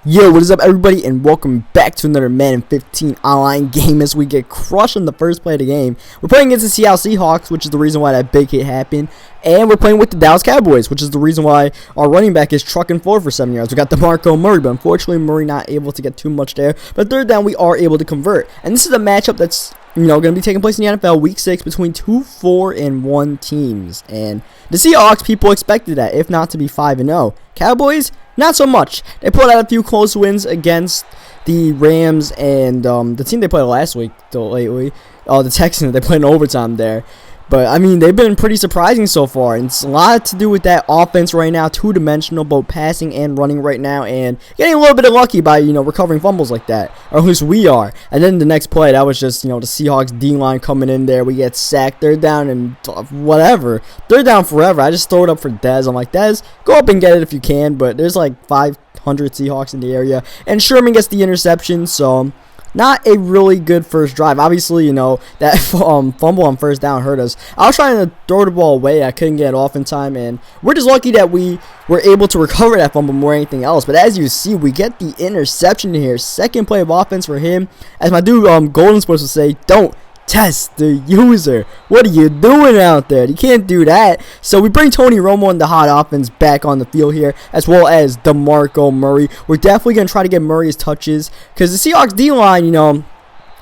Yo, what is up, everybody, and welcome back to another Madden 15 online game as we get crushed on the first play of the game. We're playing against the Seattle Seahawks, which is the reason why that big hit happened, and we're playing with the Dallas Cowboys, which is the reason why our running back is trucking forward for 7 yards. We got Demarco Murray, but unfortunately Murray not able to get too much there, but third down we are able to convert. And this is a matchup that's going to be taking place in the NFL Week 6 between two 4-1 teams. And the Seahawks, people expected that, if not to be 5-0. Cowboys, not so much. They pulled out a few close wins against the Rams and the team they played last week, lately. The Texans, they played in overtime there. But, I mean, they've been pretty surprising so far. And it's a lot to do with that offense right now. Two-dimensional, both passing and running right now. And getting a little bit of lucky by, recovering fumbles like that. Or at least we are. And then the next play, that was just, the Seahawks D-line coming in there. We get sacked. Third down and whatever. Third down forever. I just throw it up for Dez. I'm like, Dez, go up and get it if you can. But there's like 500 Seahawks in the area. And Sherman gets the interception, so not a really good first drive. Obviously, that fumble on first down hurt us. I was trying to throw the ball away. I couldn't get it off in time, and we're just lucky that we were able to recover that fumble more than anything else. But as you see, we get the interception here. Second play of offense for him. As my dude Golden's supposed to say, don't test the user. What are you doing out there? You can't do that. So we bring Tony Romo and the hot offense back on the field here, as well as DeMarco Murray. We're definitely going to try to get Murray's touches, because the Seahawks D-line,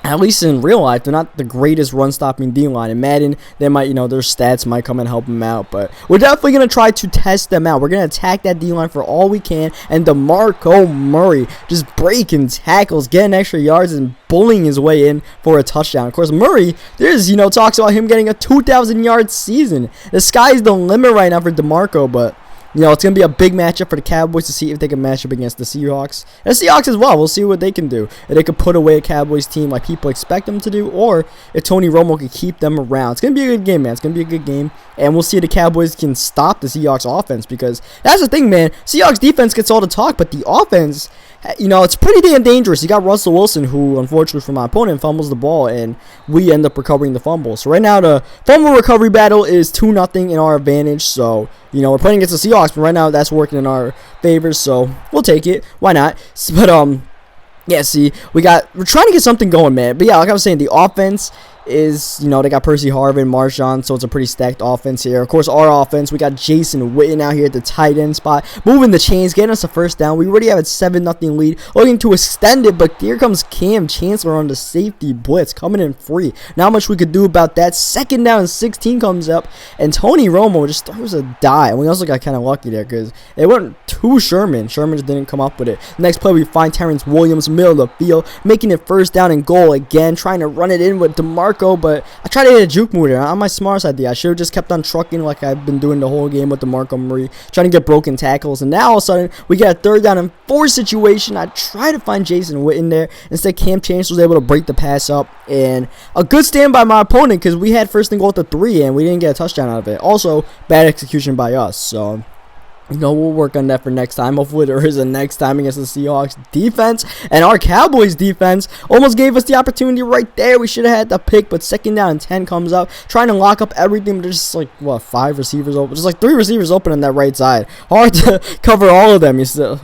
at least in real life, they're not the greatest run-stopping D-line. In Madden, they might, their stats might come and help them out. But we're definitely going to try to test them out. We're going to attack that D-line for all we can. And DeMarco Murray just breaking tackles, getting extra yards, and bullying his way in for a touchdown. Of course, Murray, there's, talks about him getting a 2,000-yard season. The sky's the limit right now for DeMarco, but it's going to be a big matchup for the Cowboys to see if they can match up against the Seahawks. And the Seahawks as well. We'll see what they can do. If they could put away a Cowboys team like people expect them to do, or if Tony Romo can keep them around. It's going to be a good game, man. It's going to be a good game. And we'll see if the Cowboys can stop the Seahawks offense, because that's the thing, man. Seahawks defense gets all the talk, but the offense, it's pretty damn dangerous. You got Russell Wilson, who, unfortunately for my opponent, fumbles the ball, and we end up recovering the fumble. So right now, the fumble recovery battle is 2-0 in our advantage. So, we're playing against the Seahawks, but right now that's working in our favor, so we'll take it. Why not? But, yeah, see, we're trying to get something going, man. But yeah, like I was saying, the offense is, they got Percy, Harvin, Marshawn, so it's a pretty stacked offense here. Of course, our offense, we got Jason Witten out here at the tight end spot, moving the chains, getting us a first down. We already have a 7-0 lead, looking to extend it, but here comes Cam Chancellor on the safety blitz, coming in free. Not much we could do about that. Second down and 16 comes up, and Tony Romo just throws a die. And we also got kind of lucky there, because it went to Sherman. Sherman just didn't come up with it. Next play, we find Terrence Williams, middle of the field, making it first down and goal again, trying to run it in with DeMarco, but I tried to hit a juke move there. On my smartest idea, I should have just kept on trucking like I've been doing the whole game with DeMarco Murray, trying to get broken tackles. And now all of a sudden, we get a 3rd down and 4 situation. I try to find Jason Witten there. Instead, Cam Chancellor was able to break the pass up, and a good stand by my opponent, because we had first and goal at the 3, and we didn't get a touchdown out of it. Also, bad execution by us. So we'll work on that for next time. Hopefully there is a next time against the Seahawks defense. And our Cowboys defense almost gave us the opportunity right there. We should have had the pick, but second down and 10 comes up. Trying to lock up everything, but there's just 5 receivers open. Just 3 receivers open on that right side. Hard to cover all of them. You still,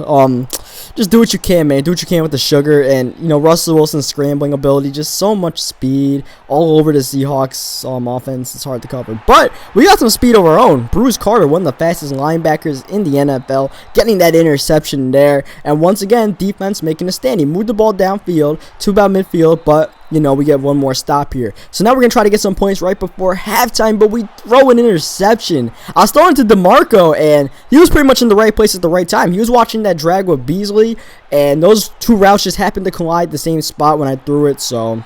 just do what you can, man. Do what you can with the sugar. And, Russell Wilson's scrambling ability, just so much speed all over the Seahawks offense. It's hard to cover. But we got some speed of our own. Bruce Carter, one of the fastest linebackers in the NFL, getting that interception there. And once again, defense making a stand. He moved the ball downfield to about midfield, but we get one more stop here. So now we're going to try to get some points right before halftime, but we throw an interception. I was throwing to DeMarco, and he was pretty much in the right place at the right time. He was watching that drag with Beasley, and those 2 routes just happened to collide the same spot when I threw it, so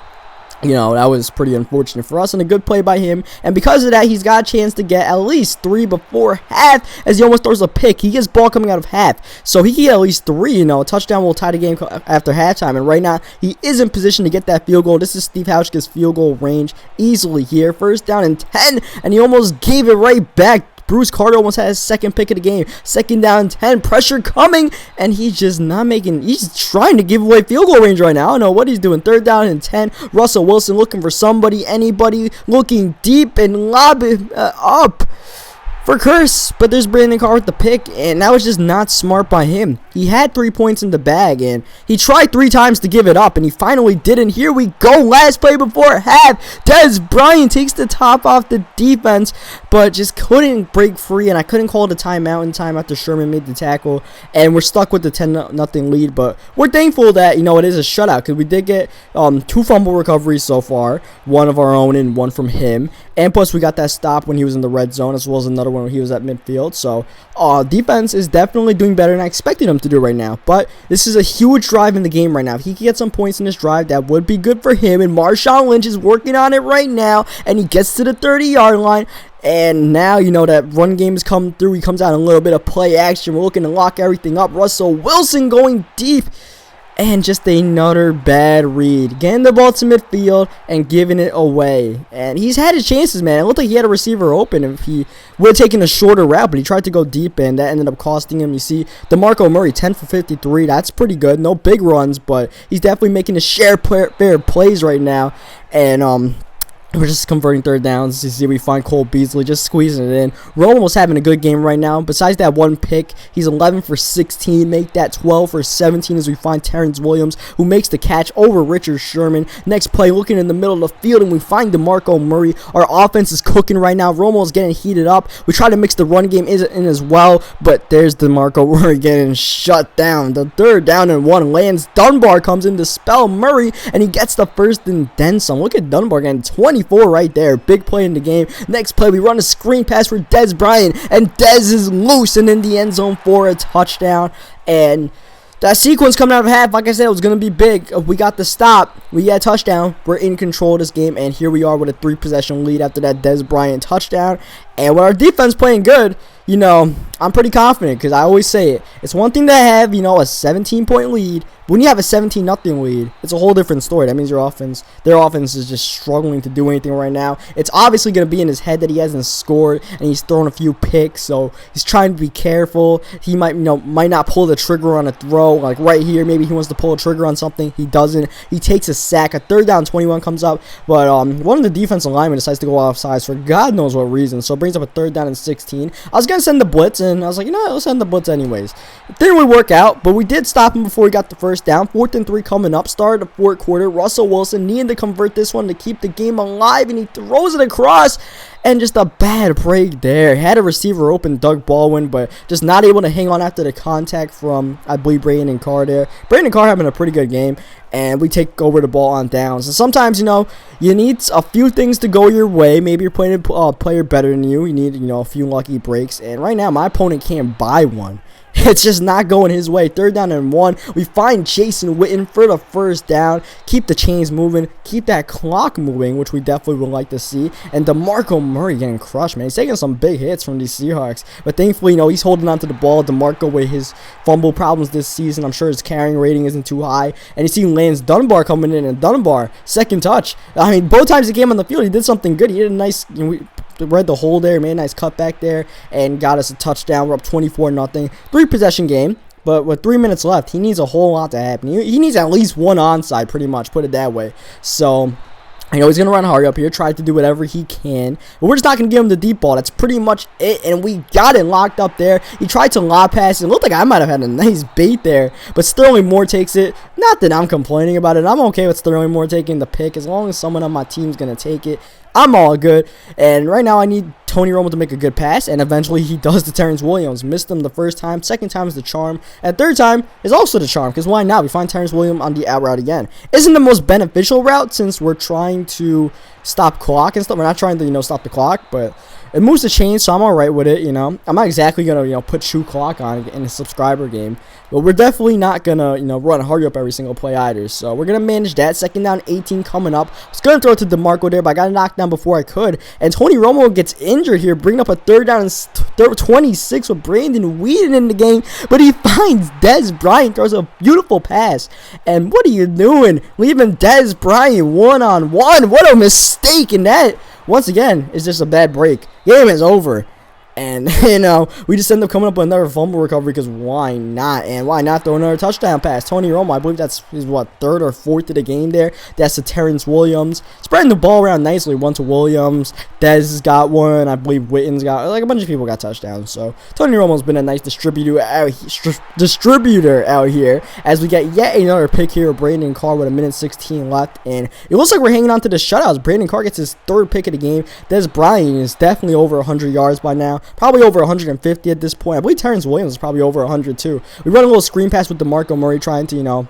that was pretty unfortunate for us, and a good play by him. And because of that, he's got a chance to get at least 3 before half, as he almost throws a pick. He gets ball coming out of half, so he can get at least 3. A touchdown will tie the game after halftime. And right now, he is in position to get that field goal. This is Steve Hauschka's field goal range easily here. First down and 10, and he almost gave it right back. Bruce Carter almost had his second pick of the game. Second down, 10. Pressure coming, and he's just not making. He's trying to give away field goal range right now. I don't know what he's doing. Third down and 10. Russell Wilson looking for somebody, anybody, looking deep and lob it up for Curse. But there's Brandon Carr with the pick, and that was just not smart by him. He had 3 points in the bag, and he tried 3 times to give it up, and he finally did. And here we go, last play before half. Dez Bryant takes the top off the defense, but just couldn't break free, and I couldn't call the timeout in time after Sherman made the tackle, and we're stuck with the 10-0 lead. But we're thankful that, you know, it is a shutout, because we did get 2 fumble recoveries so far, one of our own and one from him, and plus we got that stop when he was in the red zone, as well as another one when he was at midfield. So defense is definitely doing better than I expected him to do right now. But this is a huge drive in the game right now. If he can get some points in this drive, that would be good for him. And Marshawn Lynch is working on it right now, and he gets to the 30-yard line. And now, you know, that run game has come through. He comes out in a little bit of play action. We're looking to lock everything up. Russell Wilson going deep. And just another bad read. Getting the ball to midfield and giving it away. And he's had his chances, man. It looked like he had a receiver open if he would have taken a shorter route, but he tried to go deep, and that ended up costing him. You see, Demarco Murray, 10 for 53. That's pretty good. No big runs, but he's definitely making the fair plays right now. And we're just converting third downs. You see, we find Cole Beasley just squeezing it in. Romo's having a good game right now. Besides that one pick, he's 11 for 16. Make that 12 for 17 as we find Terrence Williams, who makes the catch over Richard Sherman. Next play, looking in the middle of the field, and we find Demarco Murray. Our offense is cooking right now. Romo's getting heated up. We try to mix the run game in as well, but there's Demarco Murray getting shut down. The 3rd down and 1. Lance Dunbar comes in to spell Murray, and he gets the first and then some. Look at Dunbar getting 24 right there. Big play in the game. Next play, we run a screen pass for Dez Bryant, and Dez is loose and in the end zone for a touchdown. And that sequence coming out of half, like I said, it was going to be big. We got the stop. We got a touchdown. We're in control of this game, and here we are with a 3-possession lead after that Dez Bryant touchdown. And with our defense playing good, you know, I'm pretty confident, because I always say it. It's one thing to have, you know, a 17-point lead. When you have a 17-0 lead, it's a whole different story. That means their offense is just struggling to do anything right now. It's obviously going to be in his head that he hasn't scored, and he's thrown a few picks, so he's trying to be careful. He might not pull the trigger on a throw, like right here. Maybe he wants to pull a trigger on something. He doesn't. He takes a sack. A 3rd down 21 comes up, but one of the defensive linemen decides to go offsides for God knows what reason, so it brings up a 3rd down and 16. I was going to send the blitz, and I was like, you know what, let's send the blitz anyways. It didn't really work out, but we did stop him before he got the first down. 4th and 3 coming up. Started the 4th quarter. Russell Wilson needing to convert this one to keep the game alive, and he throws it across, and just a bad break there. Had a receiver open, Doug Baldwin, but just not able to hang on after the contact from, I believe, Brandon Carr there. Brandon Carr having a pretty good game, and we take over the ball on downs. And sometimes, you know, you need a few things to go your way. Maybe you're playing a player better than you. You need, you know, a few lucky breaks, and right now my opponent can't buy one. It's just not going his way. 3rd down and 1. We find Jason Witten for the first down. Keep the chains moving. Keep that clock moving, which we definitely would like to see. And Demarco Murray getting crushed, man. He's taking some big hits from these Seahawks. But thankfully, you know, he's holding on to the ball. Demarco, with his fumble problems this season, I'm sure his carrying rating isn't too high. And you see Lance Dunbar coming in, and Dunbar, 2nd touch. I mean, both times he came on the field, he did something good. He did a nice, you know, read the hole there, made a nice cutback there, and got us a touchdown. We're up 24-0. 3-possession game, but with 3 minutes left, he needs a whole lot to happen. He needs at least one onside, pretty much, put it that way. So I know he's going to run hard up here, try to do whatever he can, but we're just not going to give him the deep ball. That's pretty much it, and we got it locked up there. He tried to lob pass. It looked like I might have had a nice bait there, but Sterling Moore takes it. Not that I'm complaining about it. I'm okay with Sterling Moore taking the pick as long as someone on my team is going to take it. I'm all good, and right now I need Tony Romo to make a good pass, and eventually he does to Terrence Williams. Missed him the first time, 2nd time is the charm, and 3rd time is also the charm, because why not? We find Terrence Williams on the out route again. Isn't the most beneficial route since we're trying to stop clock and stuff. We're not trying to, you know, stop the clock, but it moves the chains, so I'm all right with it, you know. I'm not exactly going to, you know, put shoe clock on in a subscriber game, but we're definitely not going to, you know, run hurry up every single play either. So we're going to manage that. 2nd down, 18 coming up. I was going to throw it to Demarco there, but I got it knocked down before I could. And Tony Romo gets injured here, bringing up a 3rd down and 26 with Brandon Weeden in the game, but he finds Dez Bryant, throws a beautiful pass. And what are you doing? Leaving Dez Bryant one-on-one. What a mistake. And that, once again, is just a bad break. Game is over. And, we just end up coming up with another fumble recovery because why not? And why not throw another touchdown pass? Tony Romo, I believe that's his, third or fourth of the game there. That's to Terrence Williams. Spreading the ball around nicely. One to Williams. Dez got one. I believe Witten's got, like, a bunch of people got touchdowns. So, Tony Romo's been a nice distributor out here as we get yet another pick here of Brandon Carr with 1:16 left. And it looks like we're hanging on to the shutouts. Brandon Carr gets his third pick of the game. Dez Bryant is definitely over 100 yards by now. Probably over 150 at this point. I believe Terrence Williams is probably over 100 too. We run a little screen pass with Demarco Murray trying to,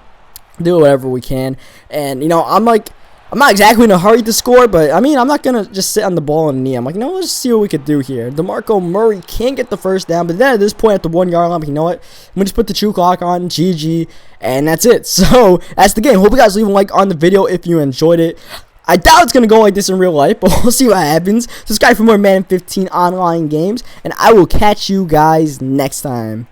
do whatever we can. And, I'm not exactly in a hurry to score, but, I'm not going to just sit on the ball and knee. I'm like, let's see what we could do here. Demarco Murray can't get the first down, but then at this point at the 1 yard line, I'm like, you know what? I'm going to just put the chew clock on, GG, and that's it. So, that's the game. Hope you guys leave a like on the video if you enjoyed it. I doubt it's going to go like this in real life, but we'll see what happens. Subscribe for more Madden 15 online games, and I will catch you guys next time.